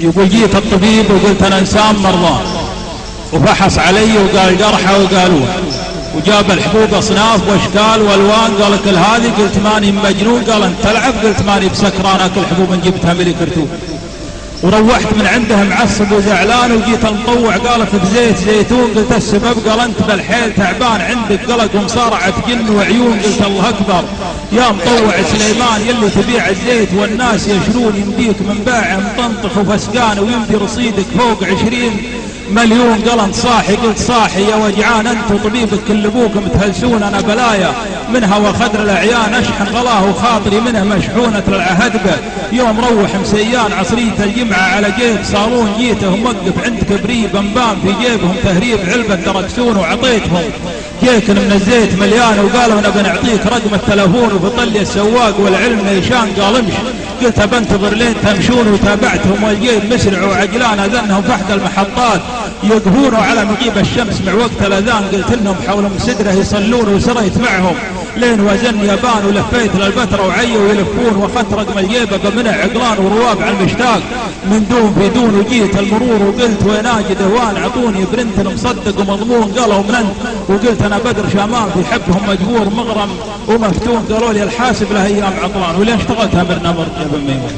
يقول جيت الطبيب وقلت أنا إنسان مرضان، وفحص علي وقال جرحه وقالوه، وجاب الحبوب أصناف وأشكال وألوان، قال كل هذه، قلت ماني مجنون، قال أنت تلعب، قلت ماني بسكران أكل حبوب إن جبتها ملي كرتون. وروحت من عنده معصب وزعلان وجيت المطوع، قالت بزيت زيتون، قلت السبب، قال انت بالحيل تعبان عندك قلق ومصارعة جن وعيون، قلت الله اكبر يا مطوع سليمان يلي تبيع الزيت والناس يشرون، يمديك من باع مطنطخ وفسقان ويمدي رصيدك فوق 20 مليون، قال انت صاحي، قلت صاحي يا وجعان انت وطبيبك كل ابوك متهلسون، انا بلايا منها وخدر الاعيان اشحن غلاه وخاطري منه مشحونة العهدبة، يوم روح مسيان عصرية الجمعة على جيب صالون جيته موقف عند كبري بنبان في جيبهم تهريب علبة دركسون وعطيتهم كيك من الزيت مليان، وقالوا نبي نعطيك رقم التلفون وفطل لي السواق والعلم نيشان، قال امشي، قلت بنتظر لين تمشون، وتابعتهم والجيب مسرع وعجلان، اذنهم في احدى المحطات يقفون على مغيب الشمس مع وقت الاذان، قلت انهم حول سدره يصلون وسريت معهم لين وزن يابان، ولفيت للبتراء وعيوا يلفون، واخذت رقم الجيبه بمنع عقلان ورواب على المشتاق من دون في دون، وجيت المرور وقلت وين اجد هوان عطوني برنت مصدق ومضمون، قالوا من انت؟ وقلت انا بدر شامان في حبهم مجبور مغرم ومفتون، قالوا لي الحاسب له ايام عطلان، ولين اشتغلتها برنامج يا بن ميمون.